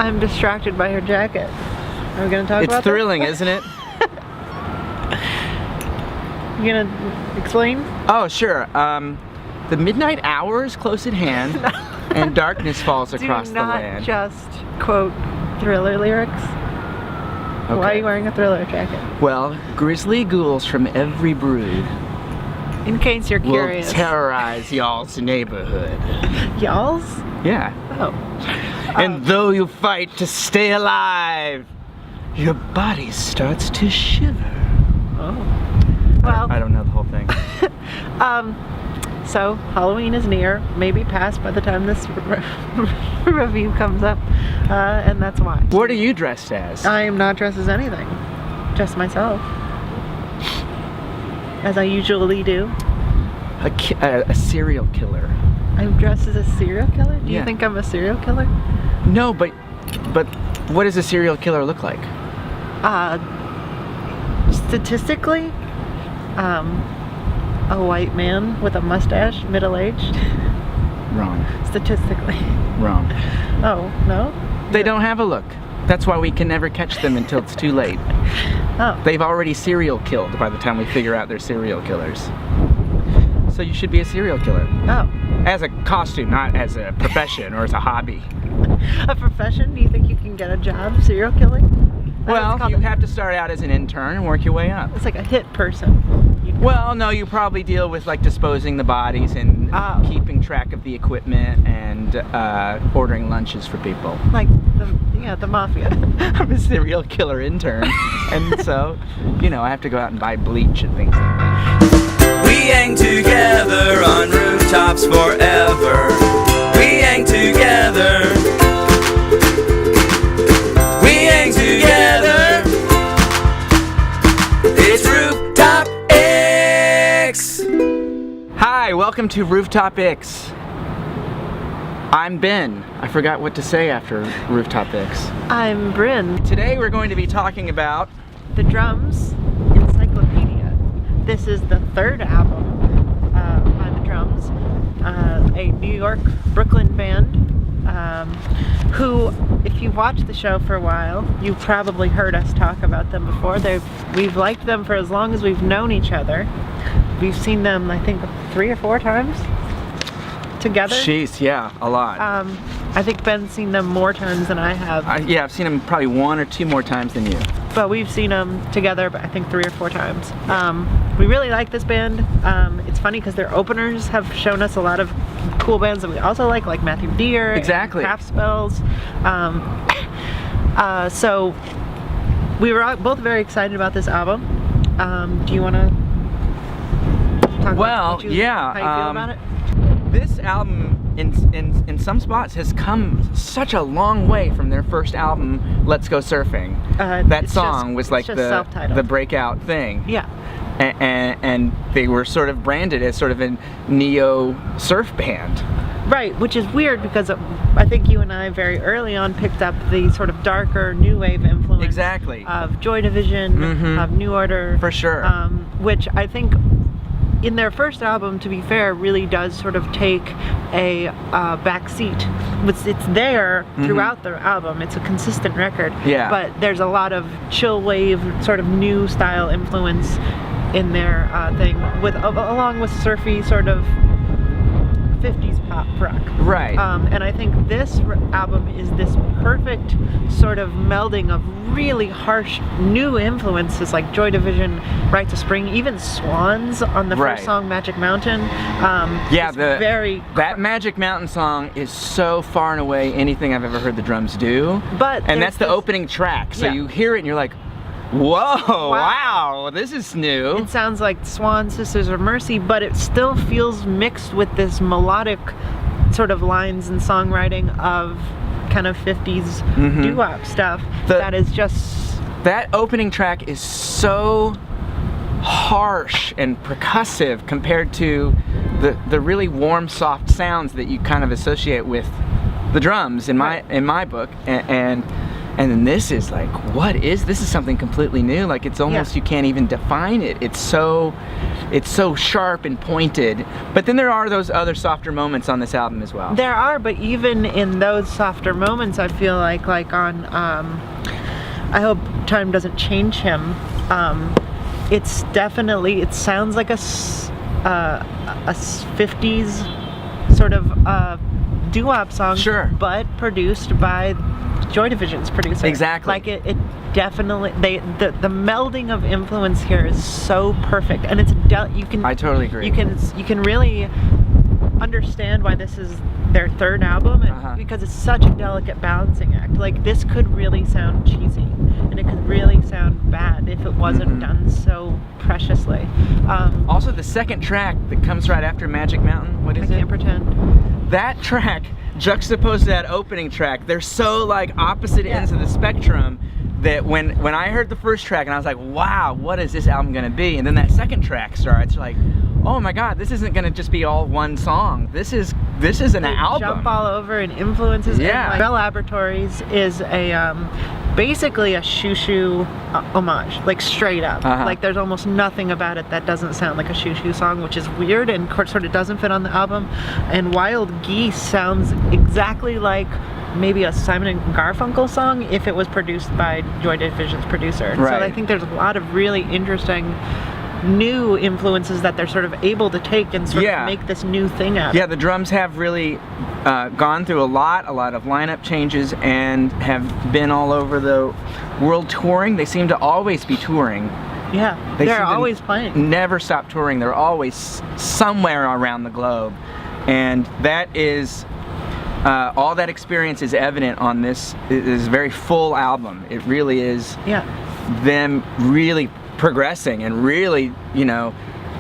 I'm distracted by her jacket. Are we gonna talk about It's thrilling, isn't it? You gonna explain? Oh, sure. The midnight hour is close at hand, and darkness falls across the land. Do not just quote Thriller lyrics. Okay. Why are you wearing a Thriller jacket? Well, grisly ghouls from every brood In case you're curious. will terrorize y'all's neighborhood. Y'all's? Yeah. Oh. And though you fight to stay alive, your body starts to shiver. Oh. Well, I don't know the whole thing. so Halloween is near, maybe past by the time this review comes up, and that's why. What are you dressed as? I am not dressed as anything, just myself, as I usually do. A serial killer. I'm dressed as a serial killer? Do you Yeah. think I'm a serial killer? No, but what does a serial killer look like? Statistically, a white man with a mustache, middle-aged. Wrong. Statistically. Wrong. Oh, no? They don't have a look. That's why we can never catch them until it's too late. Oh. They've already serial killed by the time we figure out they're serial killers. So you should be a serial killer. Oh. As a costume, not as a profession or as a hobby. A profession? Do you think you can get a job serial killing? Well, you have to start out as an intern and work your way up. It's like a hit person. Well, no, you probably deal with like disposing the bodies and keeping track of the equipment and ordering lunches for people. Like the mafia. I'm a serial killer intern, and so, you know, I have to go out and buy bleach and things like that. We hang together on rooftops forever. We hang together. We hang together. It's Rooftop ICKS. Hi, welcome to Rooftop ICKS. I'm Ben. I forgot what to say after Rooftop ICKS. I'm Bryn. Today we're going to be talking about The Drums Encyclopedia. This is the third album by The Drums, a New York, Brooklyn band who, if you've watched the show for a while, you've probably heard us talk about them before. We've liked them for as long as we've known each other. We've seen them, I think, 3 or 4 times together. Jeez, yeah, a lot. I think Ben's seen them more times than I have. Yeah, I've seen them probably 1 or 2 more times than you. But we've seen them together, I think 3 or 4 times. We really like this band. It's funny because their openers have shown us a lot of cool bands that we also like Matthew Deere, exactly, and Craft Spells. So we were both very excited about this album. Do you want to talk about how you feel about it? This album, in some spots, has come such a long way from their first album, Let's Go Surfing. That song was like the breakout thing. Yeah. And they were sort of branded as sort of a neo surf band. Right, which is weird because I think you and I very early on picked up the sort of darker new wave influence. Exactly. Of Joy Division, of New Order. For sure. Which I think in their first album, to be fair, really does sort of take a back seat. It's there throughout the album. It's a consistent record. Yeah. But there's a lot of chill wave, sort of new style influence in their thing, along with surfy sort of 50s pop rock. Right. And I think this album is this perfect sort of melding of really harsh new influences like Joy Division, Right to Spring, even Swans on the first song, Magic Mountain. Yeah, that Magic Mountain song is so far and away anything I've ever heard the Drums do. And that's the opening track, so you hear it and you're like, whoa, wow, this is new. It sounds like Swan, Sisters of Mercy, but it still feels mixed with this melodic sort of lines and songwriting of kind of 50s doo-wop stuff that is just... That opening track is so harsh and percussive compared to the really warm, soft sounds that you kind of associate with the Drums in my book, and And then this is like, this is something completely new. Like it's almost, you can't even define it. It's so sharp and pointed. But then there are those other softer moments on this album as well. There are, but even in those softer moments, I feel like on I Hope Time Doesn't Change Him, it's definitely, it sounds like a 50s sort of doo-wop song, sure, but produced by Joy Division's producer. Exactly. Like it definitely, the melding of influence here is so perfect, and it's you can. I totally agree. You can really understand why this is their third album, and because it's such a delicate balancing act. Like this could really sound cheesy, and it could really sound bad if it wasn't done so preciously. Also, the second track that comes right after Magic Mountain, what is it? I Can't Pretend. That track juxtaposed to that opening track, they're so like opposite ends of the spectrum that when I heard the first track and I was like, wow, what is this album gonna be? And then that second track starts, like, oh my god, this isn't gonna just be all one song. This is an album. Jump all over and influences. Yeah. And, like, Bell Laboratories is a basically a shoo-shoo homage, like straight up. Like there's almost nothing about it that doesn't sound like a shoo-shoo song, which is weird and sort of doesn't fit on the album. And Wild Geese sounds exactly like maybe a Simon and Garfunkel song if it was produced by Joy Division's producer. Right. So I think there's a lot of really interesting new influences that they're sort of able to take and sort of make this new thing out of. Yeah, the drums have really gone through a lot of lineup changes and have been all over the world touring. They seem to always be touring. Yeah, they're always playing. Never stop touring. They're always somewhere around the globe. And that is, all that experience is evident on this. It is a very full album. It really is them really progressing and really, you know,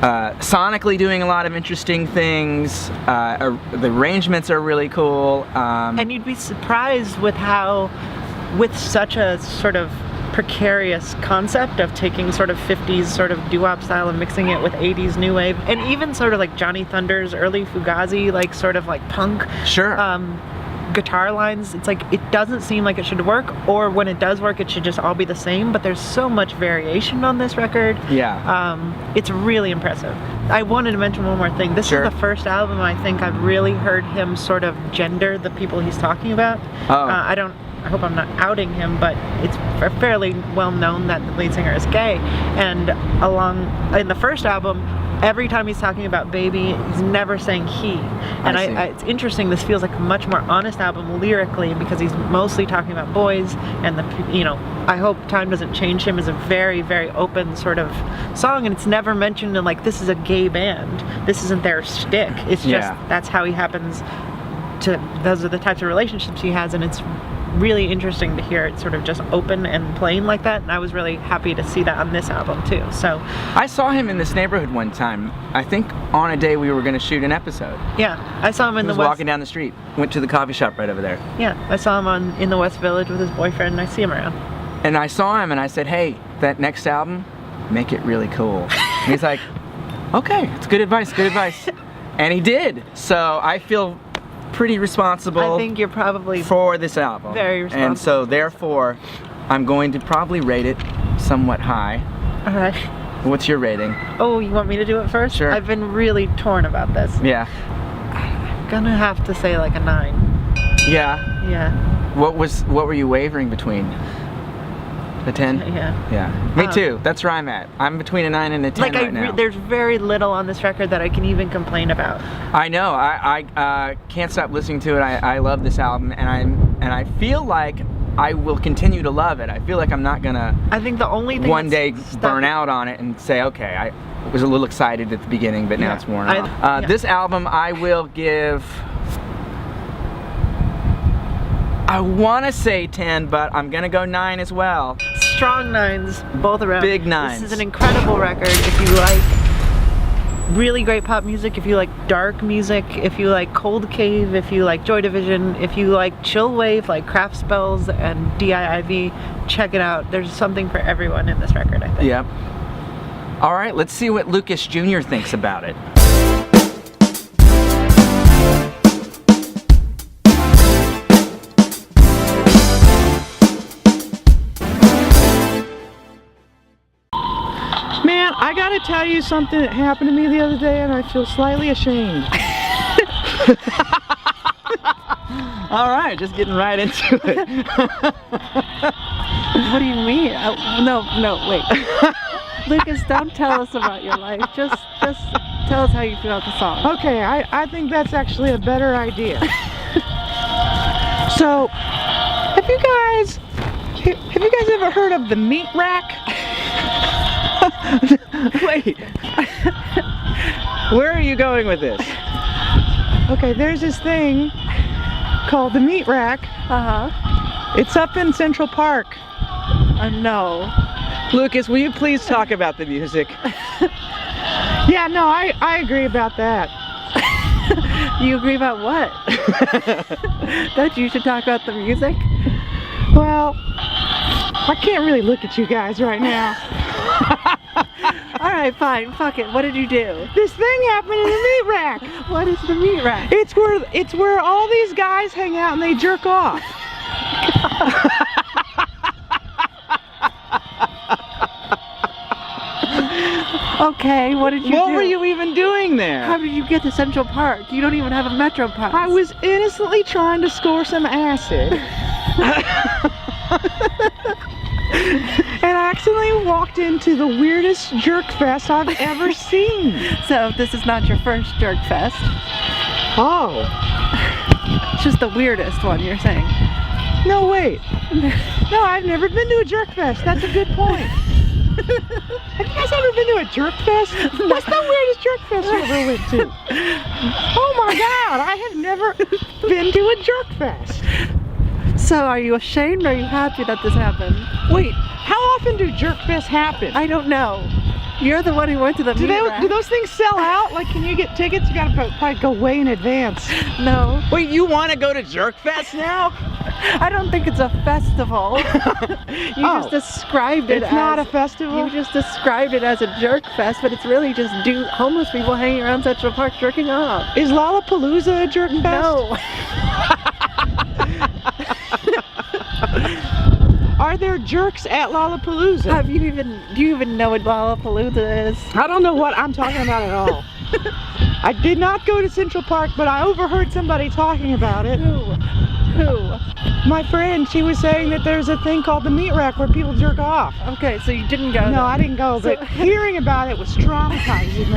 sonically doing a lot of interesting things. The arrangements are really cool. And you'd be surprised with how, with such a sort of precarious concept of taking sort of 50s sort of doo-wop style and mixing it with 80s new wave, and even sort of like Johnny Thunder's early Fugazi, like sort of like punk. Sure. Guitar lines, it's like it doesn't seem like it should work, or when it does work it should just all be the same, but there's so much variation on this record. It's really impressive. I wanted to mention one more thing. This is the first album I think I've really heard him sort of gender the people he's talking about. I hope I'm not outing him, but it's fairly well known that the lead singer is gay, and in the first album, every time he's talking about baby, he's never saying he. And it's interesting, this feels like a much more honest album lyrically because he's mostly talking about boys, and I Hope Time Doesn't Change Him is a very, very open sort of song, and it's never mentioned in like, this is a gay band. This isn't their shtick. It's just, that's how he happens to, those are the types of relationships he has, and it's really interesting to hear it sort of just open and plain like that, and I was really happy to see that on this album too. So I saw him in this neighborhood one time, I think on a day we were going to shoot an episode. Yeah, I saw him in the West. Walking down the street, went to the coffee shop right over there. Yeah, I saw him in the West Village with his boyfriend, and I see him around. And I saw him and I said, hey, that next album, make it really cool. And he's like, okay, it's good advice, good advice. And he did. So I feel pretty responsible. I think you're probably for this album. Very responsible. And so therefore, I'm going to probably rate it somewhat high. All right. What's your rating? Oh, you want me to do it first? Sure. I've been really torn about this. Yeah. I'm gonna have to say like a 9. Yeah. Yeah. What were you wavering between? A 10? Yeah. Yeah. Me too. That's where I'm at. I'm between a 9 and a 10 right now. There's very little on this record that I can even complain about. I know. I can't stop listening to it. I love this album, and I feel like I will continue to love it. I feel like I'm not gonna. I think the only thing one day burn out on it and say, okay, I was a little excited at the beginning, but now it's worn off. This album I will give. I want to say 10, but I'm gonna go 9 as well. Strong 9s, both around. Big 9s. This is an incredible record if you like really great pop music, if you like dark music, if you like Cold Cave, if you like Joy Division, if you like chill wave like Craft Spells and DIIV, check it out. There's something for everyone in this record, I think. Yep. All right, let's see what Lucas Jr. thinks about it. Man, I gotta tell you something that happened to me the other day and I feel slightly ashamed. All right, just getting right into it. What do you mean? No, wait. Lucas, don't tell us about your life. Just tell us how you feel about the song. Okay, I think that's actually a better idea. So, have you guys ever heard of the meat rack? Wait. Where are you going with this? Okay, there's this thing called the meat rack. It's up in Central Park. No. Lucas, will you please talk about the music? Yeah, no, I agree about that. You agree about what? That you should talk about the music? Well, I can't really look at you guys right now. Alright, fine, fuck it. What did you do? This thing happened in the meat rack. What is the meat rack? It's where all these guys hang out and they jerk off. Okay, what did you do? What were you even doing there? How did you get to Central Park? You don't even have a Metro Pass. I was innocently trying to score some acid. And I accidentally walked into the weirdest jerk fest I've ever seen. So this is not your first jerk fest. Oh. It's just the weirdest one, you're saying. No, wait. No, I've never been to a jerk fest. That's a good point. Have you guys ever been to a jerk fest? What's the weirdest jerk fest you ever went to? Oh my God, I have never been to a jerk fest. So are you ashamed or are you happy that this happened? Wait, how often do jerk fests happen? I don't know. You're the one who went to the meat rack. Do those things sell out? Like, can you get tickets? You gotta probably go way in advance. No. Wait, you want to go to Jerk Fest now? I don't think it's a festival. You just described it as... It's not a festival? You just described it as a jerk fest, but it's really just homeless people hanging around Central Park jerking off. Is Lollapalooza a jerk fest? No. Are there jerks at Lollapalooza? Do you even know what Lollapalooza is? I don't know what I'm talking about at all. I did not go to Central Park, but I overheard somebody talking about it. Who? My friend, she was saying that there's a thing called the meat rack where people jerk off. Okay, so you didn't go. No, I didn't go, but hearing about it was traumatizing.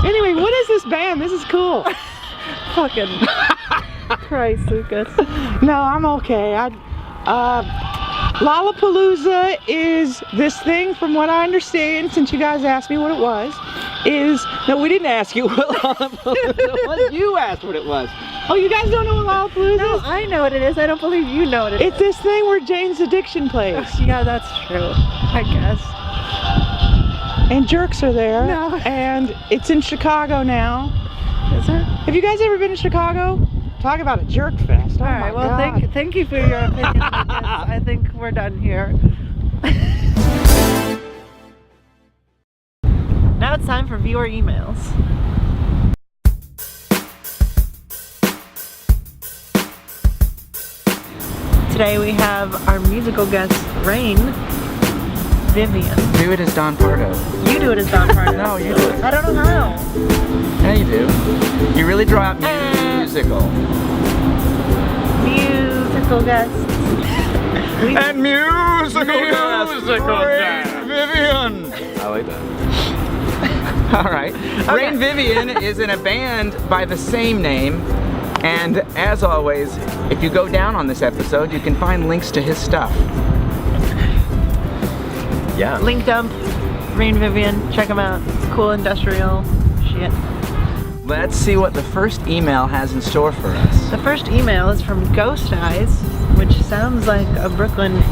Anyway, what is this band? This is cool. Fucking Christ, Lucas. No, I'm okay. Lollapalooza is this thing, from what I understand, since you guys asked me what it was, No, we didn't ask you what Lollapalooza was. You asked what it was. Oh, you guys don't know what Lollapalooza No, is? I know what it is. I don't believe you know what it is. It's this thing where Jane's Addiction plays. Yeah, that's true. I guess. And jerks are there. No. And it's in Chicago now. Is it? Have you guys ever been to Chicago? Talk about a jerk fest. Oh, all right, well, thank you for your opinion on this. I think we're done here. Now it's time for viewer emails. Today we have our musical guest, Rain Vivian. Do it as Don Pardo. You do it as Don Pardo. No, you do it. I don't know how. Yeah, you do. You really draw out musical. Musical guests. And musical guest, Vivian. I like that. All right. Okay. Rain Vivian is in a band by the same name. And as always, if you go down on this episode, you can find links to his stuff. Yeah. Link dump, Rain Vivian, check him out. Cool industrial shit. Let's see what the first email has in store for us. The first email is from Ghost Eyes, which sounds like a Brooklyn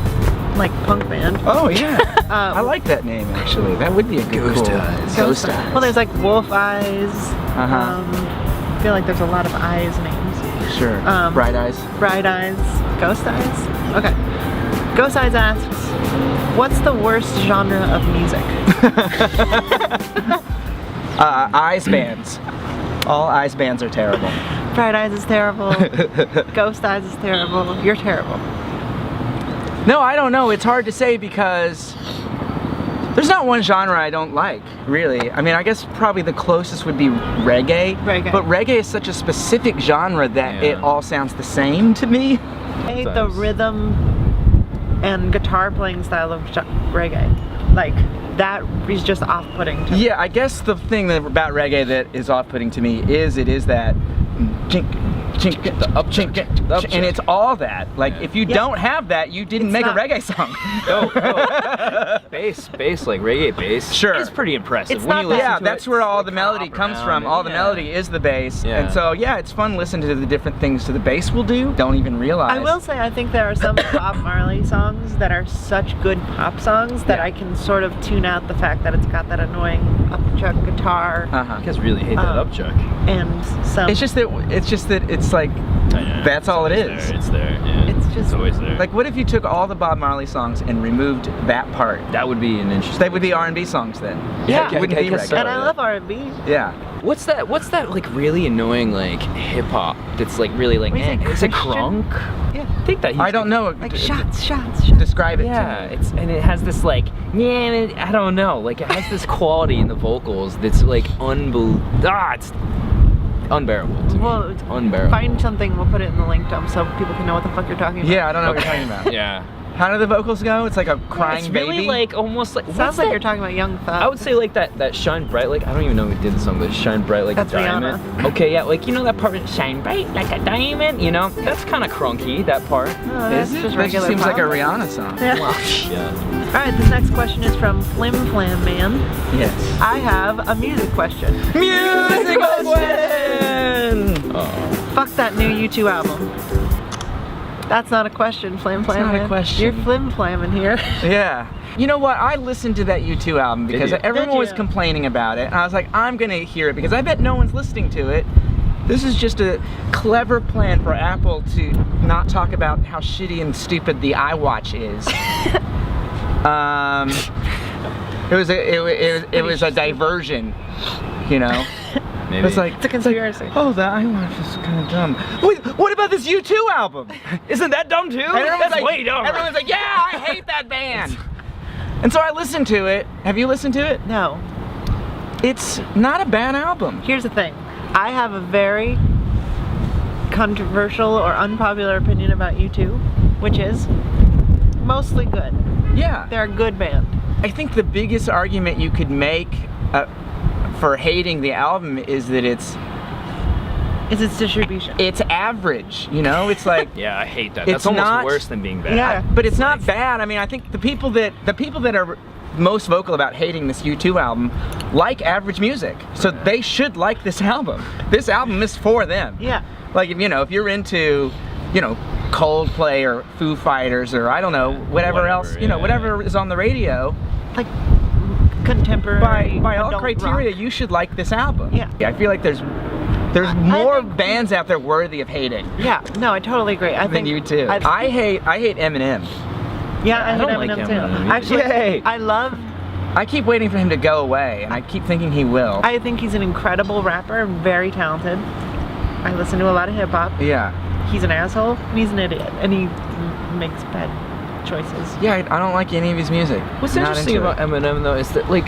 punk band. Oh yeah. I like that name actually. That would be a good Ghost Eyes. Ghost Eyes. Well, there's like Wolf Eyes. Uh-huh. I feel like there's a lot of eyes names. Sure. Bright Eyes. Bright Eyes. Ghost Eyes? Okay. Ghost Eyes asks, what's the worst genre of music? Eyes bands. All eyes bands are terrible. Bright Eyes is terrible. Ghost Eyes is terrible. You're terrible. No, I don't know. It's hard to say because there's not one genre I don't like, really. I mean, I guess probably the closest would be reggae. But reggae is such a specific genre that it all sounds the same to me. I hate the rhythm and guitar playing style of reggae. Like, that is just off-putting to me. Yeah, I guess the thing about reggae that is off-putting to me is it is that chink, chink, the up chink, and it's all that. Like, if you don't have that, you didn't make a reggae song. Bass, like reggae bass. Sure. It's pretty impressive. It's when not you bad. listen Yeah, to that's it, where all like the melody comes from. All the melody is the bass. Yeah. And so, yeah, it's fun listening to the different things that the bass will do. Don't even realize. I will say I think there are some Bob Marley songs that are such good pop songs that I can sort of tune out the fact that it's got that annoying upchuck guitar. You guys really hate that upchuck. And some. It's just that it's like that's all it is. It's there. Yeah. It's always there. Like, what if you took all the Bob Marley songs and removed that part? That would be an interesting. They would be R&B songs then. Yeah, It wouldn't be guess reggae. so. and I love R&B. Yeah. What's that like really annoying like hip hop that's like really like What is it, is it Christian? crunk? Yeah. I think that I don't know. Like shots. Describe it Yeah, to me. and it has this like I don't know, like it has this quality in the vocals that's like it's unbearable to me. Well, It's unbearable. Find something, we'll put it in the link dump so people can know what the fuck you're talking about. Yeah, I don't know what you're talking about. Yeah. How do the vocals go? It's like a crying It's baby. really like almost like Sounds like you're talking about Young Thug. I would say like that Shine Bright, like I don't even know who did the song, but Shine Bright like That's a diamond. Rihanna. Okay, yeah, like you know that part with Shine Bright like a diamond, you know? That's kind of crunky, that part. No, that's Is it? just That just regular seems like a pop. Rihanna song. Yeah. Yeah. Alright, this next question is from Flim Flam Man. Yes. I have a music question. Music question! Fuck that new U2 album. That's not a question, Flim Flam not a Man. question. You're flim flamming here. Yeah. You know what? I listened to that U2 album because you? everyone Did was you? complaining about it. And I was like, I'm going to hear it because I bet no one's listening to it. This is just a clever plan for Apple to not talk about how shitty and stupid the iWatch is. It was a diversion, you know. Maybe. It's like It's a conspiracy. oh, the iWatch is kind of dumb. Wait, what about this U2 album? Isn't that dumb too? Everyone's like, way dumb. Everyone's like, yeah, I hate that band. And so I listened to it. Have you listened to it? No. It's not a bad album. Here's the thing. I have a very controversial or unpopular opinion about U2, which is mostly good. Yeah. They're a good band. I think the biggest argument you could make for hating the album is that it's It's distribution. average, you know? It's like Yeah, I hate that. It's That's almost not- worse than being bad. Yeah. but it's not bad. I mean, I think the people that are most vocal about hating this U2 album like average music. So they should like this album. This album is for them. Yeah. Like, if you're into, Coldplay or Foo Fighters or I don't know, whatever else, whatever is on the radio, Like contemporary. by all adult criteria, rock. you should like this album. Yeah. I feel like there's more think- bands out there worthy of hating Yeah, no, I totally agree. I than think you too. I hate Eminem. Yeah, I hate don't like Eminem too. Eminem either. Actually, Yay. I love. I keep waiting for him to go away, and I keep thinking he will. I think he's an incredible rapper, very talented. I listen to a lot of hip hop. Yeah. He's an asshole, and he's an idiot, and he makes bad choices. Yeah, I don't like any of his music. What's Not interesting into about it. Eminem though is that like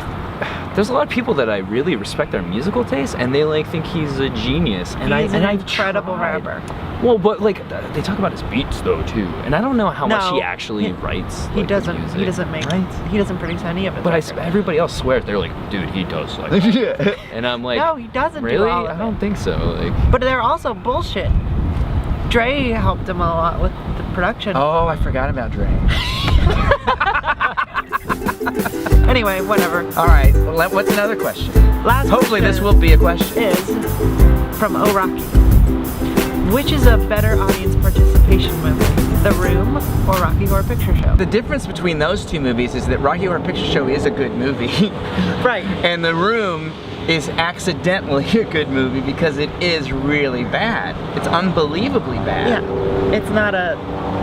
there's a lot of people that I really respect their musical taste and they like think he's a genius and He's an I've incredible tried. rapper. Well, but like they talk about his beats though too, and I don't know how much No, he actually writes. He like, the doesn't. music. He doesn't make. Right? He doesn't produce any of it. But everybody else swears they're like, dude, he does like. that." And I'm like, no, he doesn't. really? Do all of I don't it. think so. Like, But they're also bullshit. Dre helped him a lot with the production. Oh, I forgot about Dre. Anyway, whatever. All right, well, what's another question? Last Hopefully this question will be a question. is from O Rocky. Which is a better audience participation movie, The Room or Rocky Horror Picture Show? The difference between those two movies is that Rocky Horror Picture Show is a good movie. Right. And The Room is accidentally a good movie because it is really bad. It's unbelievably bad. Yeah. It's not a.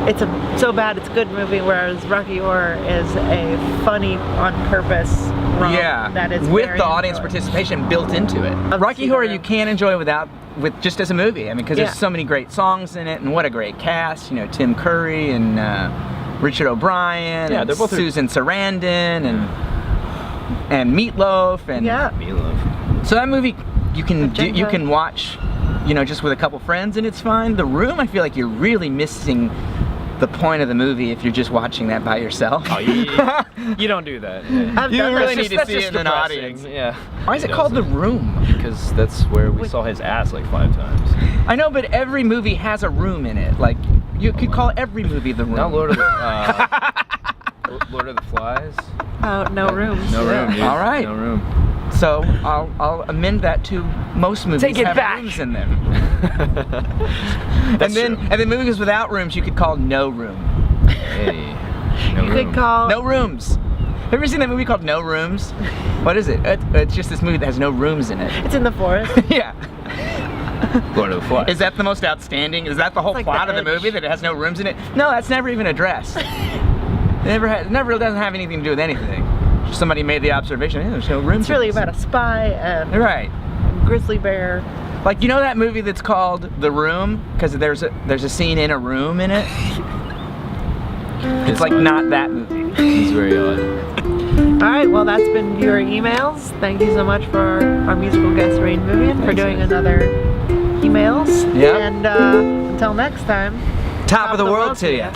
It's a so bad it's good movie, whereas Rocky Horror is a funny on purpose romp Yeah, that is with very the audience enjoyable. participation built into it. I've Rocky seen Horror The you Room. can't enjoy with just as a movie. I mean, because Yeah. there's so many great songs in it, and what a great cast. Tim Curry and Richard O'Brien, Yeah, and they're both Susan Sarandon, and Meatloaf, and Meatloaf. so that movie you can Magenta. watch, you know, just with a couple friends, and it's fine. The Room, I feel like you're really missing the point of the movie if you're just watching that by yourself. Oh, you don't do that. Yeah. You really need to That's see it just in an depressing. audience. Yeah. Why is it called The Room? Because that's where we saw his ass like 5 times. I know, but every movie has a room in it. Like, you could call every movie The Room. Not Lord of the Lord of the Flies. Oh, no rooms. No room. Dude. All right. No room. So I'll amend that to most movies Take it have back. rooms in them. That's true. And then movies without rooms you could call No Room. Hey. No You room. could call. No Rooms. Have you ever seen that movie called No Rooms? What is it? It's just this movie that has no rooms in it. It's in the forest. Yeah. Lord of the Flies. Is that the most outstanding? Is that the whole It's like plot The of the Edge. movie, that it has no rooms in it? No, that's never even addressed. It never doesn't have anything to do with anything. Just somebody made the observation, hey, there's no rooms. It's really in this. about a spy and Right. grizzly bear. Like, you know that movie that's called The Room? Because there's a scene in a room in it. It's like not that movie. It's very odd. All right, well, that's been your emails. Thank you so much for our musical guest, Rain Vivian, for Thanks, doing guys. another emails. Yep. And until next time, Top of the world to you.